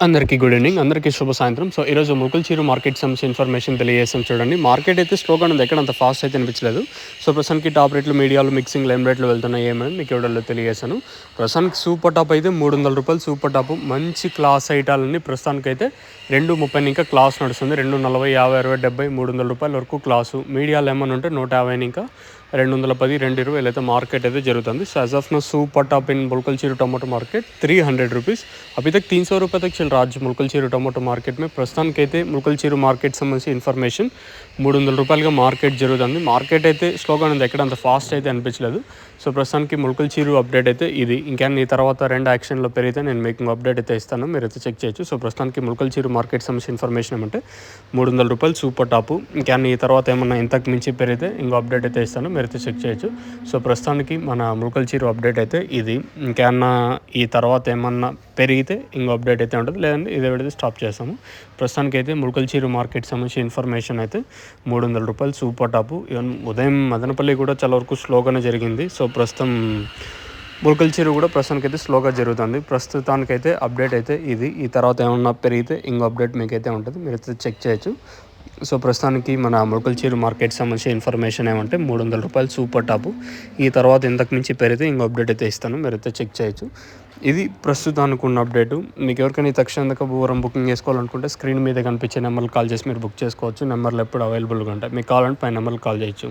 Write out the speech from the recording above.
అందరికీ good evening, అందరికీ శుభ సాయంత్రం. సో ఈరోజు ముల్కల్చీరు మార్కెట్ సంబంధించి ఇన్ఫర్మేషన్ తెలియజేస్తాం. చూడండి, మార్కెట్ అయితే స్లోగా ఉంది, ఎక్కడ అంత ఫాస్ట్ అయితే అనిపించలేదు. సో ప్రస్తుతానికి టాప్ రేట్లు, మీడియాలు, మిక్సింగ్, లైమ్ రేట్లు వెళ్తున్నాయి ఏమని మీకు ఎవడల్లో తెలియజేశాను. ప్రస్తుతానికి సూపర్ టాప్ అయితే ₹300 సూపర్ టాప్, మంచి క్లాస్ ఐటాలన్నీ ప్రస్తుతానికి అయితే 230 ఇంకా క్లాస్ నడుస్తుంది. 240, 50, 60, 70, ₹300 వరకు క్లాసు. మీడియాలు ఏమన్నా ఉంటే 150 ఇంకా 210, 220 అయితే మార్केट అయితే జరుగుతుంది. సో एज ऑफ नो सुपर टॉप इन मुलकलचीरू टमाटो मार्केट ₹300. अभी तक ₹300 तक चल रहा है मुलकलचीरू टमाटो मार्केट में. ప్రస్తుతానికైతే ముల్కల్చీరు మార్కెట్ సంబంధించి ఇన్ఫర్మేషన్ ₹300గా మార్కెట్ జరుగుతుంది. మార్కెట్ అయితే స్లోగా ఉంది, ఎక్కడ అంత ఫాస్ట్ అయితే అనిపించలేదు. సో ప్రస్తుతానికి ముల్కల్చీరు అప్డేట్ అయితే ఇది. ఇంకా ఈ తర్వాత 2 యాక్షన్లో పెరిగితే నేను మీకు అప్డేట్ అయితే ఇస్తాను, మీరైతే చెక్ చేయొచ్చు. సో ప్రస్తుతానికి ముల్కల్చీరు మార్కెట్ సంబంధించి ఇన్ఫర్మేషన్ ఏమంటే ₹300 సూపర్ టాపు. ఇంకా ఈ తర్వాత ఏమన్నా ఇంతకు మించి పెరిగితే ఇంకో అప్డేట్ అయితే ఇస్తాను, మీరైతే చెక్ చేయొచ్చు. సో ప్రస్తుతానికి మన ముల్కల్చీరు అప్డేట్ అయితే ఇది. ఇంకేమన్నా ఈ తర్వాత ఏమన్నా పెరిగితే ఇంకో అప్డేట్ అయితే ఉంటుంది, లేదంటే ఇదే విడితే స్టాప్ చేస్తాము. ప్రస్తుతానికి అయితే ముల్కల్చీరు మార్కెట్ సంబంధించి ఇన్ఫర్మేషన్ అయితే ₹300 సూపర్ టాపు. ఈవెన్ ఉదయం మదనపల్లి కూడా చాలా వరకు స్లోగానే జరిగింది. సో ప్రస్తుతం ముల్కల్చీరు కూడా ప్రస్తుతానికైతే స్లోగా జరుగుతుంది. ప్రస్తుతానికైతే అప్డేట్ అయితే ఇది. ఈ తర్వాత ఏమన్నా పెరిగితే ఇంకో అప్డేట్ మీకైతే ఉంటుంది, మీరైతే చెక్ చేయొచ్చు. సో ప్రస్తుతానికి మన ముల్కల్చీరు మార్కెట్ సంబంధించిన ఇన్ఫర్మేషన్ ఏమంటే ₹300 సూపర్ టాపు. ఈ తర్వాత ఇంతకు మించి పెరిగితే ఇంకో అప్డేట్ అయితే ఇస్తాను, మీరైతే చెక్ చేయొచ్చు. ఇది ప్రస్తుతానికి ఉన్న అప్డేటు. మీకు ఎవరికైనా తక్షణ బుకింగ్ చేసుకోవాలనుకుంటే స్క్రీన్ మీద కనిపించే నెంబర్కి కాల్ చేసి మీరు బుక్ చేసుకోవచ్చు. నెంబర్లు ఎప్పుడు అవైలబుల్గా ఉంటాయి, మీకు కావాలంటే పై నెంబర్కి కాల్ చేయొచ్చు.